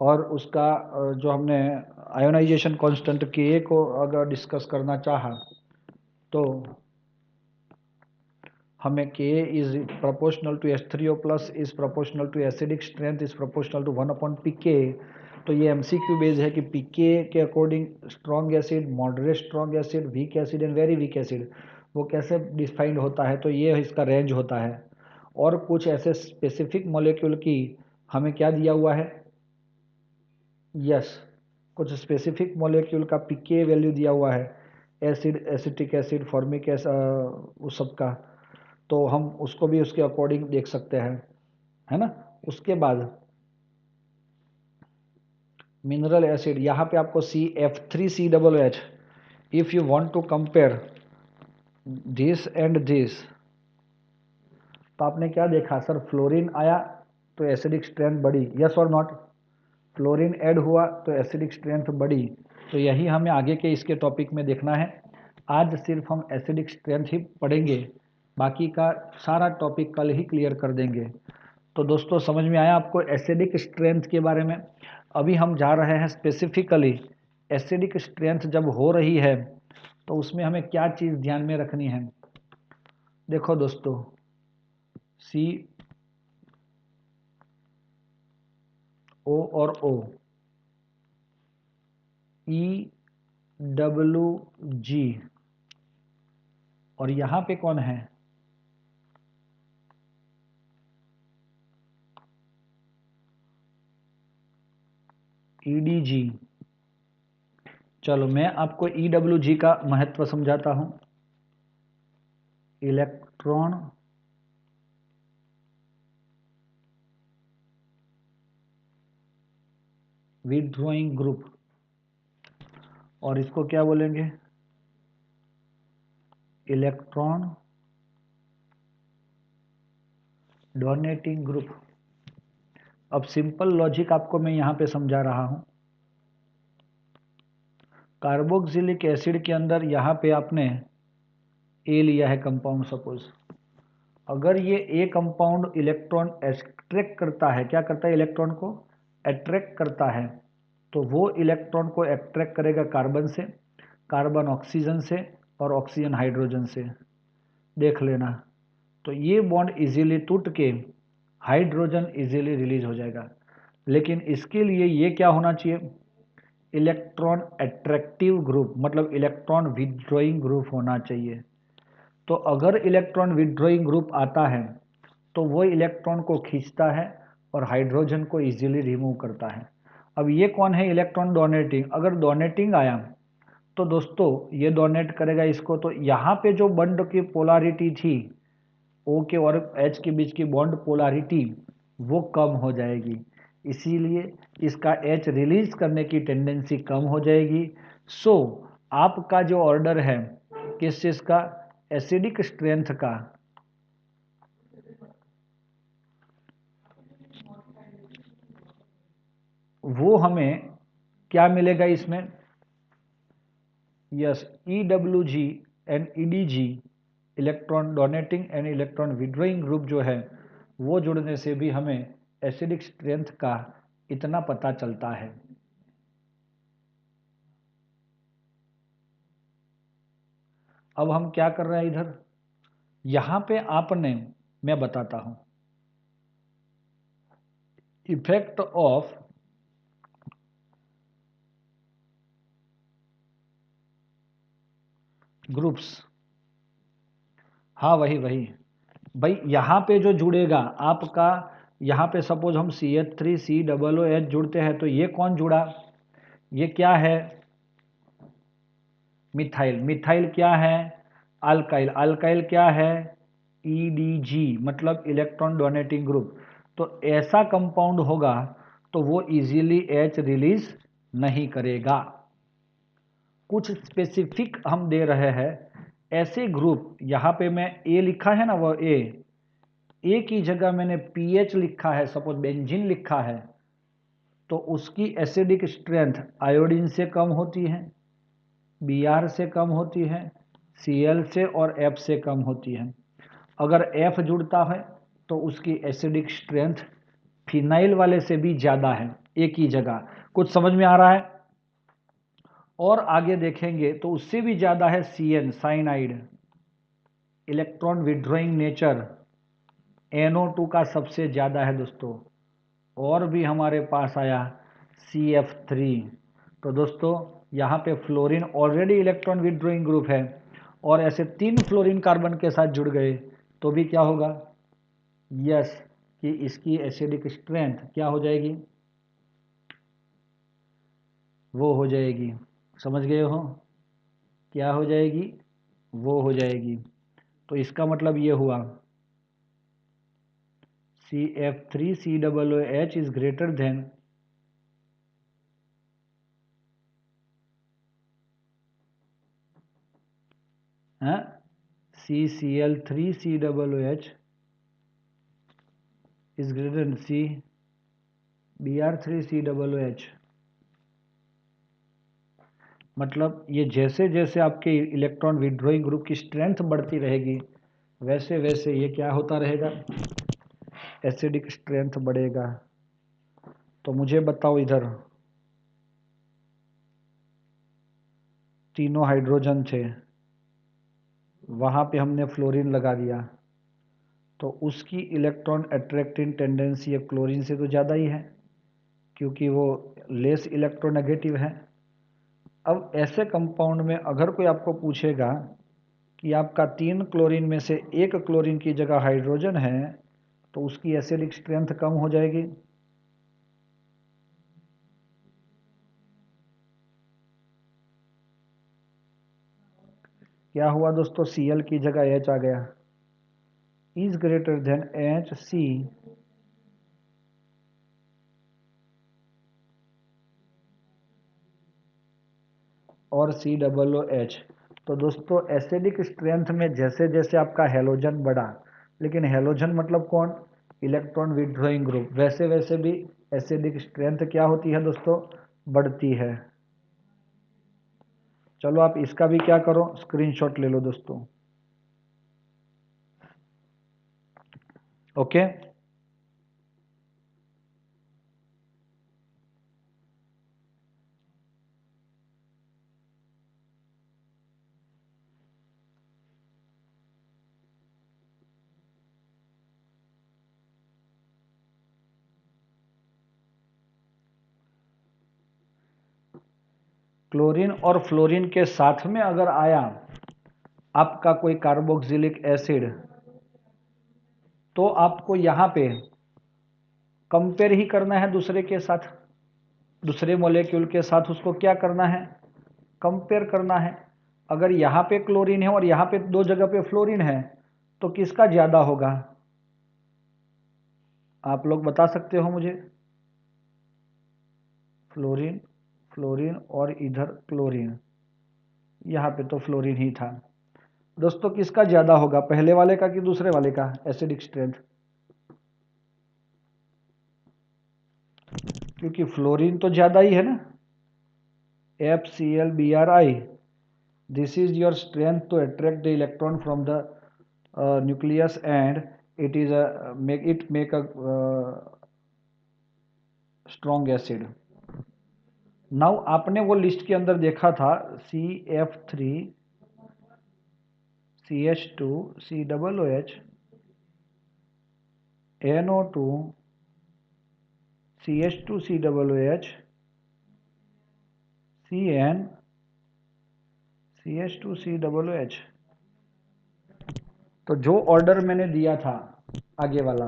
और उसका जो हमने आयोनाइजेशन कांस्टेंट के को अगर डिस्कस करना चाहा, तो हमें K is proportional to H3O plus is proportional to acidic strength is proportional to 1/pK। तो ये MCQ बेस्ड है कि pK के according strong acid, moderate strong acid, weak acid and very weak acid वो कैसे डिफाइंड होता है। तो ये इसका रेंज होता है। और कुछ ऐसे स्पेसिफिक मॉलिक्यूल की हमें क्या दिया हुआ है? यस, कुछ स्पेसिफिक मॉलिक्यूल का pK वैल्यू दिया हुआ है, acid, acetic acid, formic acid, उस सब का। तो हम उसको भी उसके अकॉर्डिंग देख सकते हैं, है ना। उसके बाद मिनरल एसिड, यहाँ पे आपको CF3COOH। If you want to compare this and this, तो आपने क्या देखा सर? फ्लोरीन आया तो एसिडिक स्ट्रेंथ बढ़ी, यस और नॉट? फ्लोरीन ऐड हुआ तो एसिडिक स्ट्रेंथ बढ़ी। तो यही हमें आगे के इसके टॉपिक में देखना है। आज सिर्फ हम एसिडिक स्ट्रेंथ ही पढ़ेंगे, बाकी का सारा टॉपिक कल ही क्लियर कर देंगे। तो दोस्तों, समझ में आया आपको एसिडिक स्ट्रेंथ के बारे में? अभी हम जा रहे हैं स्पेसिफिकली एसिडिक स्ट्रेंथ जब हो रही है तो उसमें हमें क्या चीज़ ध्यान में रखनी है। देखो दोस्तों, CO और O, EWG, और यहाँ पे कौन है? EDG। चलो मैं आपको EWG का महत्व समझाता हूं। इलेक्ट्रॉन विथड्रॉइंग ग्रुप, और इसको क्या बोलेंगे? Electron donating group. अब सिंपल लॉजिक आपको मैं यहां पे समझा रहा हूं। कार्बोक्सिलिक एसिड के अंदर यहां पे आपने ए लिया है कंपाउंड, सपोज। अगर ये ए कंपाउंड इलेक्ट्रॉन अट्रैक्ट करता है, क्या करता है? इलेक्ट्रॉन को अट्रैक्ट करता है। तो वो इलेक्ट्रॉन को अट्रैक्ट करेगा कार्बन से, कार्बन ऑक्सीजन से, और ऑक्सीजन हाइड्रोजन से। देख लेना। तो ये बॉन्ड इजीली टूट के हाइड्रोजन इजीली रिलीज हो जाएगा। लेकिन इसके लिए ये क्या होना चाहिए? इलेक्ट्रॉन अट्रैक्टिव ग्रुप, मतलब इलेक्ट्रॉन विथड्रॉइंग ग्रुप होना चाहिए। तो अगर इलेक्ट्रॉन विथड्रॉइंग ग्रुप आता है तो वो इलेक्ट्रॉन को खींचता है और हाइड्रोजन को इजीली रिमूव करता है। अब ये कौन है? Electron donating. अगर डोनेटिंग आया तो दोस्तों ये डोनेट करेगा इसको, तो यहाँ पे जो बॉन्ड की पोलारिटी थी, ओ के और एच के बीच की बॉन्ड पोलारिटी, वो कम हो जाएगी। इसीलिए इसका एच रिलीज करने की टेंडेंसी कम हो जाएगी। सो आपका जो ऑर्डर है किस चीज का? एसिडिक स्ट्रेंथ का, वो हमें क्या मिलेगा इसमें? Yes, EWG and EDG, electron donating and electron withdrawing group जो है, वो जुड़ने से भी हमें एसिडिक स्ट्रेंथ का इतना पता चलता है। अब हम क्या कर रहे हैं इधर? यहां पे आपने, मैं बताता हूं, इफेक्ट ऑफ ग्रुप्स। हाँ वही वही भाई, यहां पे जो जुड़ेगा आपका यहाँ पे सपोज हम CH3COOH जुड़ते हैं तो ये कौन जुड़ा, ये क्या है, मिथाइल। मिथाइल क्या है, अल्काइल। अल्काइल क्या है, EDG मतलब इलेक्ट्रॉन डोनेटिंग ग्रुप। तो ऐसा कंपाउंड होगा तो वो इजीली H रिलीज नहीं करेगा। कुछ स्पेसिफिक हम दे रहे हैं ऐसे ग्रुप, यहाँ पे मैं A लिखा है ना, वो A की जगह मैंने PH लिखा है, सपोज बेंजीन लिखा है, तो उसकी एसिडिक स्ट्रेंथ आयोडीन से कम होती है, Br से कम होती है, Cl से और F से कम होती है। अगर F जुड़ता है तो उसकी एसिडिक स्ट्रेंथ फिनाइल वाले से भी ज़्यादा है, एक ही जगह। कुछ समझ में आ रहा है? और आगे देखेंगे तो उससे भी ज़्यादा है Cn, cyanide. Electron withdrawing nature NO2 का सबसे ज़्यादा है दोस्तों। और भी हमारे पास आया CF3। तो दोस्तों यहाँ पे fluorine already electron withdrawing group है, और ऐसे 3 फ्लोरीन कार्बन के साथ जुड़ गए तो भी क्या होगा, यस, कि इसकी एसिडिक स्ट्रेंथ क्या हो जाएगी, वो हो जाएगी। समझ गए हो, क्या हो जाएगी, वो हो जाएगी। तो इसका मतलब ये हुआ CF3COOH is greater then CCl3COOH is greater than CBr3COOH। मतलब ये जैसे जैसे आपके इलेक्ट्रॉन विड्रॉइंग ग्रुप की स्ट्रेंथ बढ़ती रहेगी वैसे वैसे ये क्या होता रहेगा, एसिडिक स्ट्रेंथ बढ़ेगा। तो मुझे बताओ, इधर तीनों हाइड्रोजन थे, वहाँ पे हमने फ्लोरीन लगा दिया, तो उसकी इलेक्ट्रॉन अट्रैक्टिंग टेंडेंसी अब क्लोरीन से तो ज़्यादा ही है, क्योंकि वो लेस इलेक्ट्रोनेगेटिव है। अब ऐसे कंपाउंड में अगर कोई आपको पूछेगा कि आपका 3 क्लोरीन में से 1 क्लोरीन की जगह हाइड्रोजन है, तो उसकी एसिडिक स्ट्रेंथ कम हो जाएगी। क्या हुआ दोस्तों, Cl की जगह H आ गया, इज ग्रेटर देन HC, और COOH। तो दोस्तों एसिडिक स्ट्रेंथ में जैसे जैसे आपका हेलोजन बढ़ा, लेकिन हेलोजन मतलब कौन, इलेक्ट्रॉन विड्रॉइंग ग्रुप, वैसे वैसे भी एसिडिक स्ट्रेंथ क्या होती है दोस्तों, बढ़ती है। चलो आप इसका भी क्या करो, स्क्रीनशॉट ले लो दोस्तों। ओके, क्लोरीन और फ्लोरीन के साथ में अगर आया आपका कोई कार्बोक्सिलिक एसिड, तो आपको यहाँ पे कंपेयर ही करना है दूसरे के साथ, दूसरे मॉलिक्यूल के साथ उसको क्या करना है, कंपेयर करना है। अगर यहाँ पे क्लोरीन है और यहाँ पे 2 जगह पे फ्लोरीन है तो किसका ज़्यादा होगा, आप लोग बता सकते हो मुझे। फ्लोरीन, फ्लोरीन और इधर क्लोरीन, यहाँ पे तो फ्लोरीन ही था। दोस्तों किसका ज़्यादा होगा, पहले वाले का कि दूसरे वाले का एसिडिक स्ट्रेंथ, क्योंकि फ्लोरीन तो ज़्यादा ही है ना, FClBrI, this is your strength to attract the electron from the nucleus, and it is a make a strong acid. Now आपने वो लिस्ट के अंदर देखा था CF3 CH2 COOH NO2 CH2 COOH CN CH2 COOH। तो जो order मैंने दिया था आगे वाला,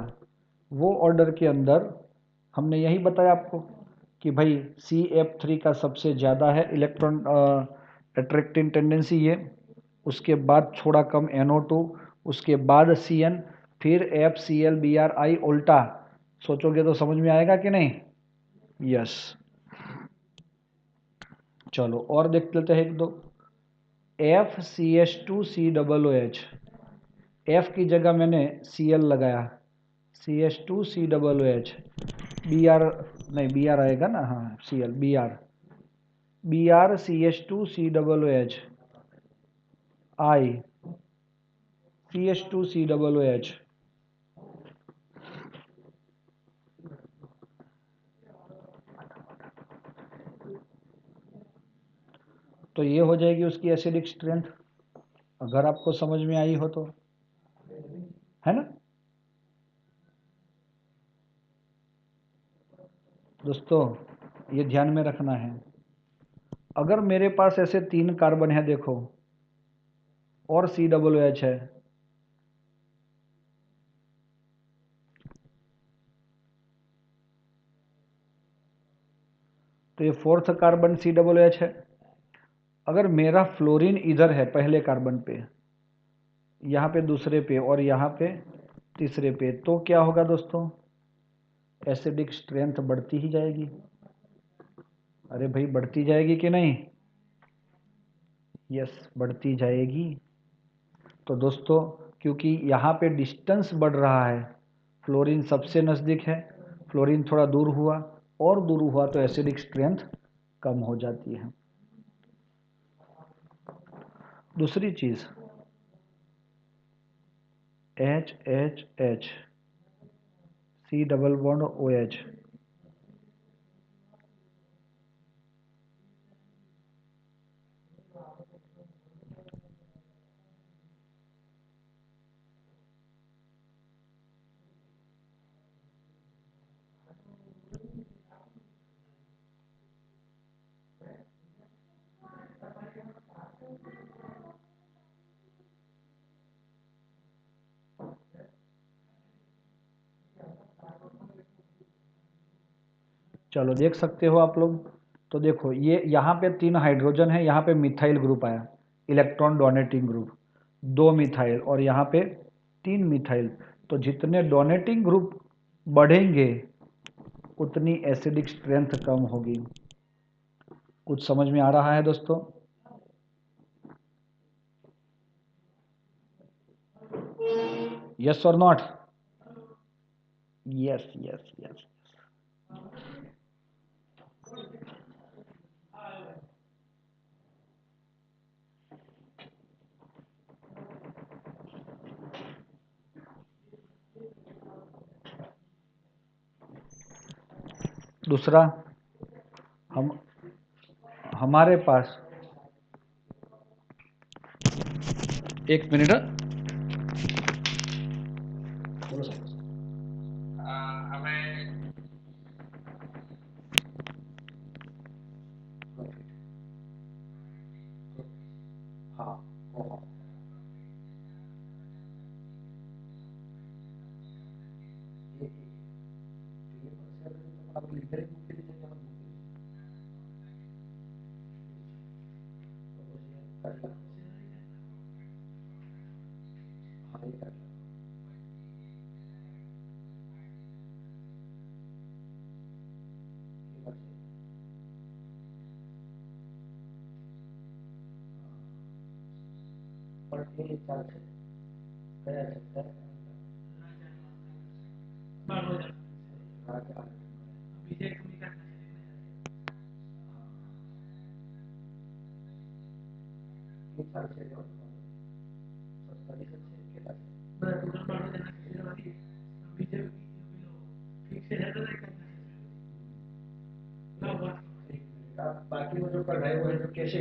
वो ऑर्डर के अंदर हमने यही बताया आपको कि भाई CF3 का सबसे ज़्यादा है इलेक्ट्रॉन अट्रैक्टिंग टेंडेंसी ये, उसके बाद थोड़ा कम NO2, उसके बाद CN, फिर FClBrI उल्टा। सोचोगे तो समझ में आएगा कि नहीं? यस। चलो और देख लेते हैं एक दो। FCH2COOH, F की जगह मैंने Cl लगाया, CH2COOH, Br नहीं, Br आएगा ना, हाँ Cl, Br CH2COOH I CH2COOH। तो ये हो जाएगी उसकी एसिडिक स्ट्रेंथ, अगर आपको समझ में आई हो तो, है ना दोस्तों? ये ध्यान में रखना है। अगर मेरे पास ऐसे 3 कार्बन है देखो, और COOH है, तो ये 4th कार्बन COOH है। अगर मेरा फ्लोरीन इधर है पहले कार्बन पे, यहाँ पे दूसरे पे, और यहाँ पे तीसरे पे, तो क्या होगा दोस्तों? एसिडिक स्ट्रेंथ बढ़ती ही जाएगी। अरे भाई, बढ़ती जाएगी कि नहीं? यस, बढ़ती जाएगी। तो दोस्तों, क्योंकि यहाँ पे डिस्टेंस बढ़ रहा है, फ्लोरीन सबसे नज़दीक है, फ्लोरीन थोड़ा दूर हुआ, और दूर हुआ तो एसिडिक स्ट्रेंथ कम हो जाती है। दूसरी चीज़, HHH, C double bond OH, चलो देख सकते हो आप लोग। तो देखो, ये यहाँ पे 3 हाइड्रोजन है, यहाँ पे मिथाइल ग्रुप आया, इलेक्ट्रॉन डोनेटिंग ग्रुप, 2 मिथाइल, और यहाँ पे 3 मिथाइल। तो जितने डोनेटिंग ग्रुप बढ़ेंगे उतनी एसिडिक स्ट्रेंथ कम होगी। कुछ समझ में आ रहा है दोस्तों? यस और नॉट? Yes yes yes. दूसरा, हम हमारे पास, एक मिनट, बाकी वो जो पढ़ाए हुए हैं कैसे?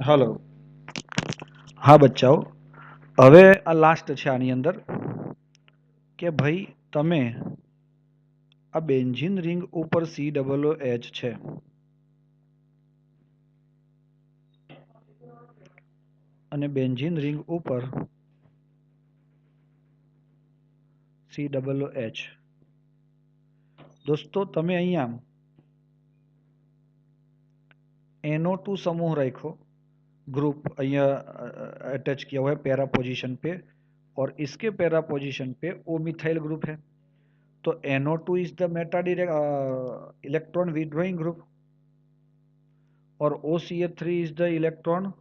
हेलो, हाँ बच्चाओ, હવે આ લાસ્ટ છે આની અંદર કે ભાઈ તમે આ બેન્ઝીન રિંગ ઉપર COOH છે, અને બેન્ઝીન રિંગ ઉપર COOH. दोस्तों તમે અહીંયા NO2 समूह रखो, ग्रुप अटैच किया हुआ है पैरा पोजीशन पे, और इसके पैरा पोजीशन पे ओ मिथाइल ग्रुप है। तो NO2 is the Meta electron withdrawing group और OCH3 is the electron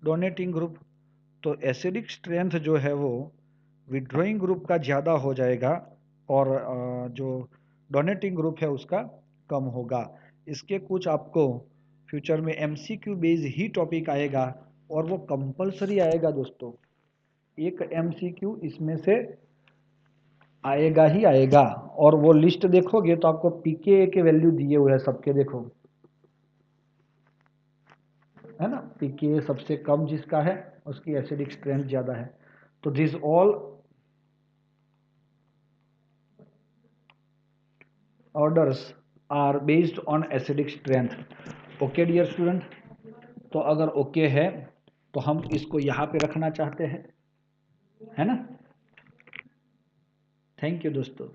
donating group. तो एसिडिक स्ट्रेंथ जो है वो विड्रॉइंग ग्रुप का ज़्यादा हो जाएगा और जो डोनेटिंग ग्रुप है उसका कम होगा। इसके कुछ आपको फ्यूचर में MCQ बेस्ड ही टॉपिक आएगा और वो कंपलसरी आएगा दोस्तों। एक MCQ इसमें से आएगा ही आएगा, और वो लिस्ट देखोगे तो आपको pKa के वैल्यू दिए हुए हैं सबके, देखो है ना, pKa सबसे कम जिसका है उसकी एसिडिक स्ट्रेंथ ज्यादा है। तो this all orders are based on acidic strength. Okay dear student, तो अगर ओके है तो हम इसको यहाँ पे रखना चाहते हैं, है ना। थैंक यू दोस्तों।